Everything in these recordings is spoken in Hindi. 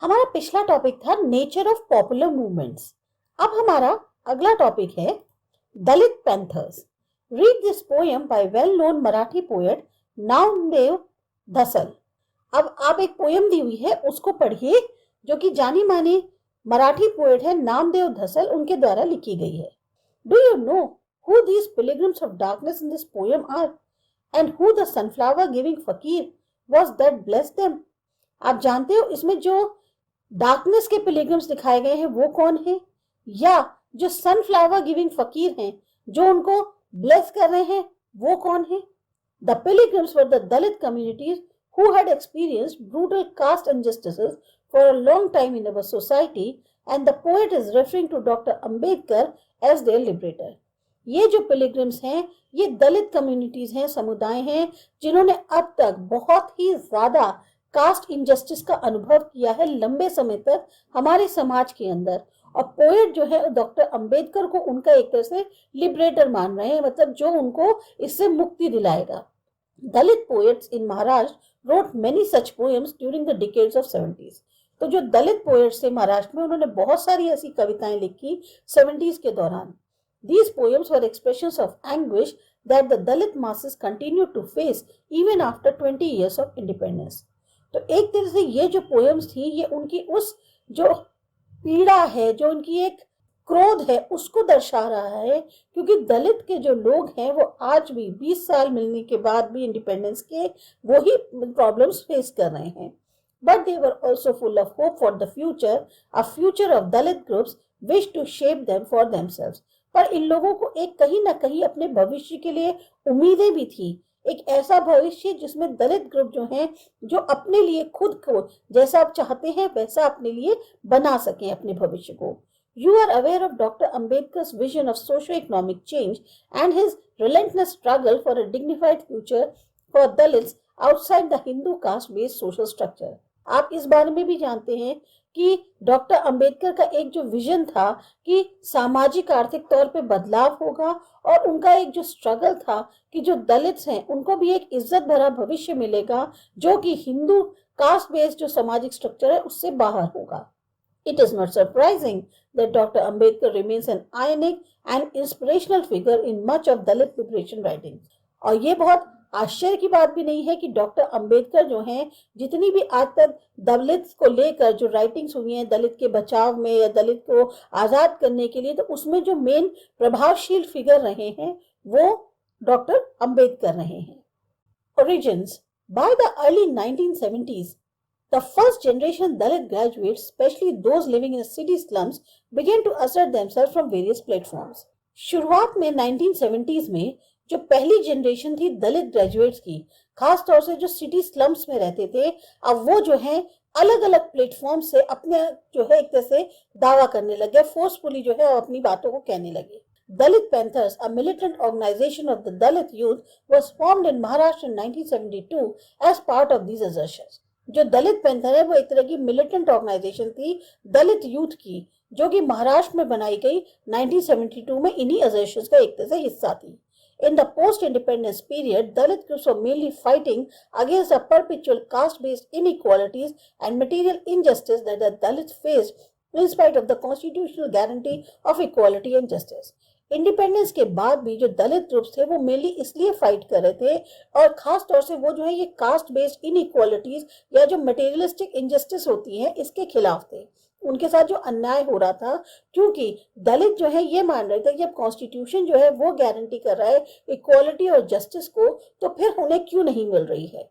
हमारा पिछला टॉपिक था नेचर ऑफ पॉपुलर मूवमेंट्स। अब हमारा अगला टॉपिक है Dalit Panthers. Read this poem by well known Marathi poet Namdeo Dhasal. अब आप एक पोएम दी हुई है, उसको पढ़िए, जो कि जानी मानी मराठी पोएट है नामदेव धसल, उनके द्वारा लिखी गई है। Do you know who these pilgrims of darkness in this poem are and who the sunflower giving fakir was that blessed them? आप जानते हो इसमें जो डार्कनेस के पिलग्रिम्स दिखाए गए हैं वो कौन है, या जो सनफ्लावर गिविंग फकीर हैं जो उनको ब्लेस कर रहे हैं वो कौन है? The pilgrims were the Dalit communities who had experienced brutal caste injustices for a long time in our society, and the poet is referring to Dr. Ambedkar as their liberator. ये जो पिलग्रिम्स हैं ये दलित कम्युनिटीज हैं, समुदाय हैं जिन्होंने अब तक बहुत ही ज्यादा कास्ट इनजस्टिस का अनुभव किया है लंबे समय तक हमारे समाज के अंदर। और पोएट जो है डॉक्टर अंबेडकर को उनका एक तरह से लिबरेटर मान रहे हैं, मतलब जो उनको इससे मुक्ति दिलाएगा। दलित poets in Maharashtra wrote many such poems during the decades of 70s. तो जो दलित पोएट्स थे महाराष्ट्र में उन्होंने बहुत सारी ऐसी कविताएं लिखी 70s के दौरान। These poems were expressions of anguish that the Dalit masses continued to face even after 20 years of independence. तो एक तरह से ये जो पोएम्स थी ये उनकी उस जो पीड़ा है, जो उनकी एक क्रोध है, उसको दर्शा रहा है, क्योंकि दलित के जो लोग हैं वो आज भी 20 साल मिलने के बाद भी इंडिपेंडेंस के वही प्रॉब्लम्स फेस कर रहे हैं। But they were also full of hope for the future, a future of Dalit groups wish to shape them for themselves. पर इन लोगों को एक कहीं ना कहीं अपने भविष्य के लिए उम्मीदें भी थी, एक ऐसा भविष्य जिसमें दलित ग्रुप जो हैं जो अपने लिए खुद को जैसा आप चाहते हैं वैसा अपने लिए बना सकें अपने भविष्य को। You are aware of Dr. Ambedkar's vision of socio-economic change and his relentless struggle for a dignified future for Dalits outside the Hindu caste-based social structure. आप इस बारे में भी जानते हैं कि डॉक्टर अंबेडकर का एक जो विजन था कि सामाजिक आर्थिक तौर पे बदलाव होगा, और उनका एक जो स्ट्रगल था कि जो दलित्स हैं उनको भी एक इज्जत भरा भविष्य मिलेगा जो कि हिंदू कास्ट बेस्ड जो सामाजिक स्ट्रक्चर है उससे बाहर होगा। It is not surprising that Dr. Ambedkar remains an iconic and inspirational figure in much of Dalit liberation writing. और ये बहुत आश्चर्य की बात भी नहीं है कि डॉक्टर अंबेडकर जो हैं जितनी भी आज तक दलित को लेकर जो राइटिंग्स हुई हैं दलित के बचाव में या दलित को आजाद करने के लिए, तो उसमें जो मेन प्रभावशील फिगर रहे हैं वो डॉक्टर अंबेडकर रहे हैं। Origins. By the early 1970s, the first generation Dalit graduates, especially those living in city slums, began to assert themselves from various platforms. शुरुआत में 1970s में जो पहली जनरेशन थी दलित ग्रेजुएट्स की, खास तौर से जो सिटी स्लम्स में रहते थे, अब वो जो है अलग अलग प्लेटफॉर्म से अपने जो है एक तरह से दावा करने लगे, फोर्सफुली जो है अपनी बातों को कहने लगे। Dalit Panthers, a militant organization of the Dalit youth, was formed in Maharashtra in 1972 as part of these assertions. जो दलित पैंथर है वो एक तरह की मिलिटेंट ऑर्गेनाइजेशन थी दलित यूथ की, जो कि महाराष्ट्र में बनाई गई 1972 में इन्हीं असर्शंस का एक तरह से हिस्सा थी। In the post-independence period, Dalit groups were mainly fighting against the perpetual caste-based inequalities and material injustice that the Dalits faced in spite of the constitutional guarantee of equality and justice. Independence के बाद भी जो दलित ग्रुप्स थे वो मेनली इसलिए फाइट कर रहे थे, और खास तौर से वो जो है ये कास्ट बेस्ड इनइक्वालिटीज या जो मटेरियलिस्टिक इनजस्टिस होती है इसके खिलाफ थे, उनके साथ जो अन्याय हो रहा था, क्योंकि दलित जो है ये मान रहे थे कि अब कॉन्स्टिट्यूशन जो है वो गारंटी कर रहा है इक्वालिटी और जस्टिस को, तो फिर उन्हें क्यों नहीं मिल रही है।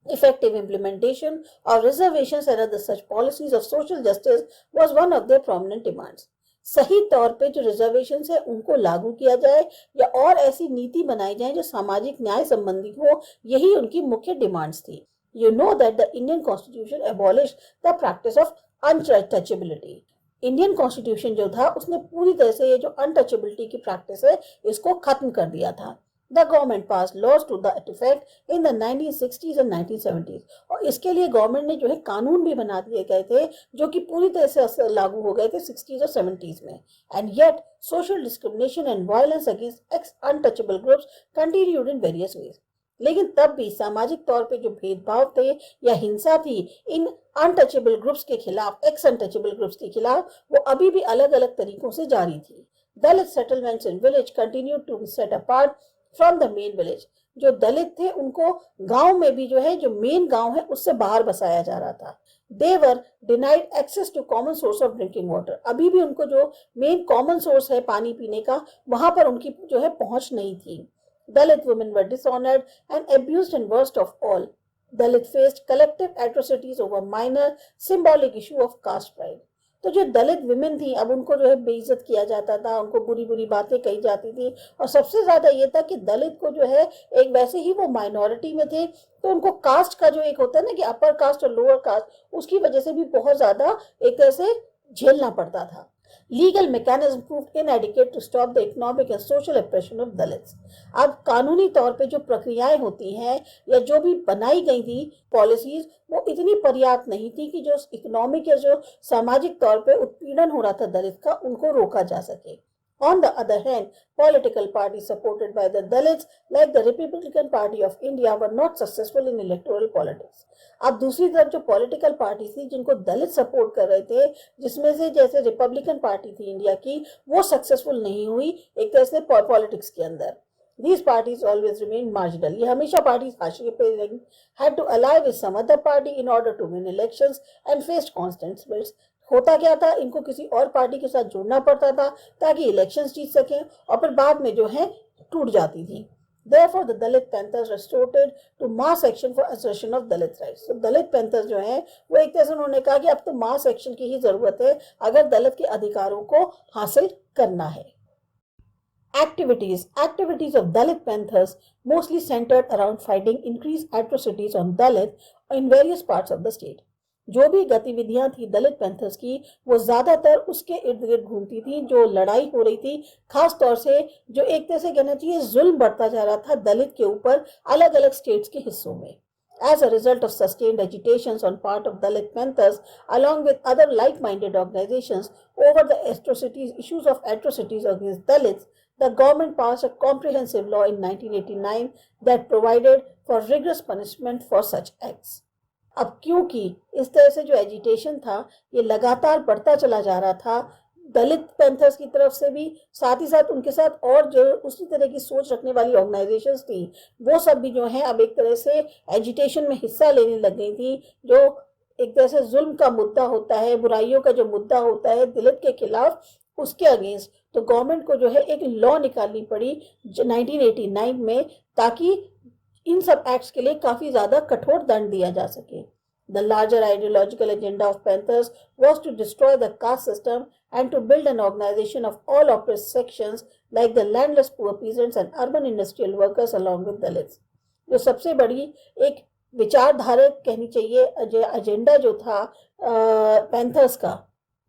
Effective implementation of reservations and other such policies of social justice was one of their prominent demands. सही तौर पे जो रिजर्वेशन है उनको लागू किया जाए या और ऐसी नीति बनाई जाए जो सामाजिक न्याय संबंधी हो, यही उनकी मुख्य डिमांड्स थी। You know that the Indian Constitution abolished the practice of untouchability. Indian constitution जो था उसने पूरी तरह से ये जो अनटचेबिलिटी की प्रैक्टिस है इसको खत्म कर दिया था। The government passed laws to that effect in the 1960s and 1970s. और इसके लिए गवर्नमेंट ने जो है कानून भी बना दिए गए थे जो कि पूरी तरह से लागू हो गए थे 60s और 70s में। And yet, social discrimination and violence against ex-untouchable groups continued in various ways. लेकिन तब भी सामाजिक तौर पे जो भेदभाव थे या हिंसा थी इन अनटचेबल ग्रुप्स के खिलाफ, एक्स अनटचेबल ग्रुप्स के खिलाफ, वो अभी भी अलग अलग तरीकों से जारी थी। Dalit settlements in village continue to be set apart from the main village. जो दलित थे उनको गांव में भी जो है, जो मेन गांव है उससे बाहर बसाया जा रहा था। They were denied access to common source of drinking water. अभी भी उनको जो मेन कॉमन सोर्स है पानी पीने का, वहां पर उनकी जो है पहुंच नहीं थी। Dalit women were dishonored and abused, and worst of all, Dalit faced collective atrocities over minor symbolic issue of caste pride. तो जो दलित विमेन थी, अब उनको जो है बेइज्जत किया जाता था, उनको बुरी बुरी बातें कही जाती थी, और सबसे ज्यादा ये था कि दलित को जो है, एक वैसे ही वो माइनॉरिटी में थे, तो उनको कास्ट का जो एक होता है ना कि अपर कास्ट और लोअर कास्ट, उसकी वजह से भी बहुत ज्यादा एक तरह से झेलना पड़ता था। Legal mechanism proved inadequate to stop the economic and social oppression of Dalits. अब कानूनी तौर पे जो प्रक्रियाएं होती हैं या जो भी बनाई गई थी पॉलिसीज, वो इतनी पर्याप्त नहीं थी कि जो इकोनॉमिक या जो सामाजिक तौर पे उत्पीड़न हो रहा था दलित का, उनको रोका जा सके। On the other hand, political parties supported by the Dalits, like the Republican Party of India, were not successful in electoral politics. अब दूसरी तरफ जो पॉलिटिकल पार्टी थी जिनको दलित सपोर्ट कर रहे थे, जिसमें से जैसे रिपब्लिकन पार्टी थी इंडिया की, वो सक्सेसफुल नहीं हुई एक तरह से पॉलिटिक्स के अंदर। These parties always remained marginal. ये हमेशा पार्टीज हाशिए पे रही, had to ally with some other party in order to win elections and faced constant splits. होता क्या था, इनको किसी और पार्टी के साथ जुड़ना पड़ता था ताकि इलेक्शंस जीत सकें, और फिर बाद में जो है टूट जाती थी। Therefore, the Dalit Panthers resorted to mass action for assertion of Dalit rights. So, Dalit panthers जो हैं वो एक तरह से उन्होंने कहा कि अब तो मास एक्शन की ही जरूरत है अगर दलित के अधिकारों को हासिल करना है। Activities of Dalit Panthers mostly centered around fighting increased atrocities on Dalit in various parts of the state. जो भी गतिविधियां थी दलित पैंथर्स की, वो ज्यादातर उसके इर्द गिर्द घूमती थी, जो लड़ाई हो रही थी, खास तौर से जो एक तरह से कहना चाहिए जुल्म बढ़ता जा रहा था दलित के ऊपर अलग अलग स्टेट्स के हिस्सों में। As a result of sustained agitations on part of Dalit Panthers, along with other like-minded organizations over the issues of atrocities against Dalits, the government passed a comprehensive law in 1989 that provided for rigorous punishment for such acts. अब क्योंकि इस तरह से जो एजिटेशन था ये लगातार बढ़ता चला जा रहा था दलित पैंथर्स की तरफ से भी, साथ ही साथ उनके साथ और जो उसी तरह की सोच रखने वाली ऑर्गेनाइजेशंस थी, वो सब भी जो है अब एक तरह से एजिटेशन में हिस्सा लेने लग गई थी। जो एक तरह से जुल्म का मुद्दा होता है, बुराइयों का जो मुद्दा होता है दलित के खिलाफ, उसके अगेंस्ट तो गवर्नमेंट को जो है एक लॉ निकालनी पड़ी 1989 में, ताकि इन सब एक्ट्स के लिए काफी ज्यादा कठोर दंड दिया जा सके। The larger ideological agenda of Panthers was to destroy the caste system and to build an organization of all oppressed sections like the landless poor peasants and urban industrial workers along with Dalits. जो सबसे बड़ी एक विचारधारा कहनी चाहिए एजेंडा जो था पैंथर्स का,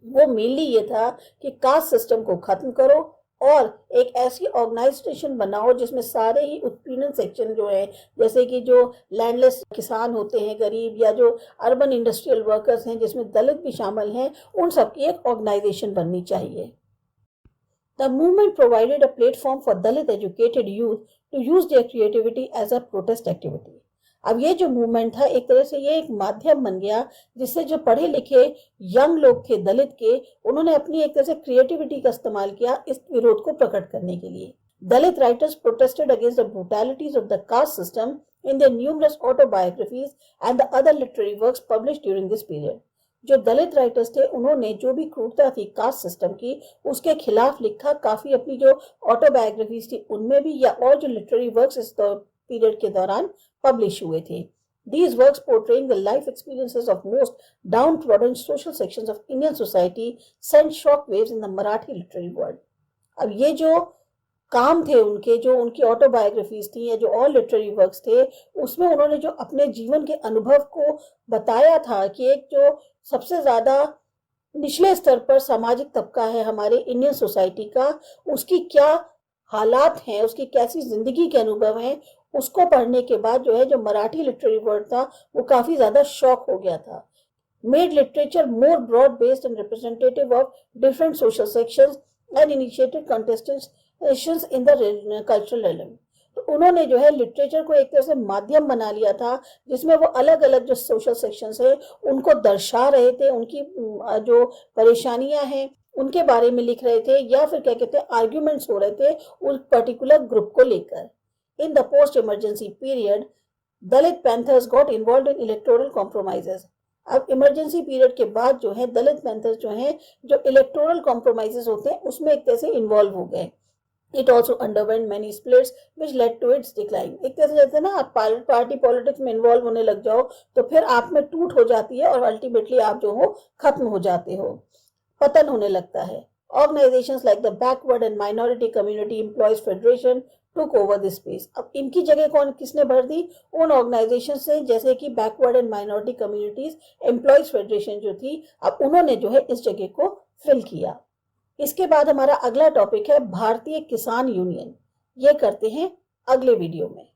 वो मेनली ये था कि कास्ट सिस्टम को खत्म करो और एक ऐसी ऑर्गेनाइजेशन बनाओ जिसमें सारे ही उत्पीड़न सेक्शन जो है, जैसे कि जो लैंडलेस किसान होते हैं गरीब, या जो अर्बन इंडस्ट्रियल वर्कर्स हैं जिसमें दलित भी शामिल हैं, उन सब की एक ऑर्गेनाइजेशन बननी चाहिए। The movement provided a platform for Dalit educated youth to use their creativity as a protest activity. अब ये जो मूवमेंट था एक तरह से ये एक माध्यम बन गया जिससे जो पढ़े लिखे यंग लोग थे दलित के, उन्होंने अपनी एक तरह से क्रिएटिविटी का इस्तेमाल किया इस विरोध को प्रकट करने के लिए। Dalit writers protested against the brutalities of the caste system in their numerous autobiographies and the other literary works published during this period. जो दलित राइटर्स थे उन्होंने जो भी क्रूरता थी कास्ट सिस्टम की उसके खिलाफ लिखा, काफी अपनी जो ऑटोबायोग्राफीज थी उनमें भी, या और जो लिटरेरी वर्क्स इस पीरियड के दौरान पब्लिश हुए थे। These works portraying the life experiences of most downtrodden social sections of Indian society sent shockwaves in the Marathi literary world. अब ये जो काम थे उनके, जो उनकी ऑटोबायोग्राफीज थी या जो और लिटरेरी वर्क्स थे, उसमें उन्होंने जो अपने जीवन के अनुभव को बताया था कि एक जो सबसे ज्यादा निचले स्तर पर सामाजिक तबका है हमारे इंडियन सोसाइटी का, उसकी क्या हालात हैं, उसकी कैसी जिंदगी के अनुभव हैं, उसको पढ़ने के बाद जो है जो मराठी लिटरेरी वर्ड था वो काफी ज्यादा शॉक हो गया था। Made literature more broad based and representative of different social sections and initiated contestations in the cultural element. तो उन्होंने जो है लिटरेचर को एक तरह से माध्यम बना लिया था, जिसमें वो अलग अलग जो सोशल सेक्शंस है उनको दर्शा रहे थे, उनकी जो परेशानियां हैं उनके बारे में लिख रहे थे, या फिर क्या कहते हैं आर्ग्यूमेंट्स हो रहे थे उस पर्टिकुलर ग्रुप को लेकर। In the post emergency period Dalit panthers got involve in electoral compromises. अब इमरजेंसी पीरियड के बाद जो है दलित पैंथर्स जो है जो इलेक्टोरल कॉम्प्रोमाइजेस होते हैं उसमें एक तरह से इन्वॉल्व हो गए। It also underwent many splits which led to its decline। एक तरह से जैसे ना आप पार्टी पॉलिटिक्स में इन्वॉल्व होने लग जाओ तो फिर आप में टूट हो जाती है और अल्टीमेटली आप जो हो खत्म हो जाते हो, पतन होने लगता है। Organizations like the Backward and Minority Community Employees Federation took over this space। अब इनकी जगह कौन किसने भर दी? उन ऑर्गेनाइजेशन से जैसे कि backward and minority communities employees federation जो थी, अब उन्होंने जो है इस जगह को फिल किया। इसके बाद हमारा अगला टॉपिक है भारतीय किसान यूनियन। ये करते हैं अगले वीडियो में।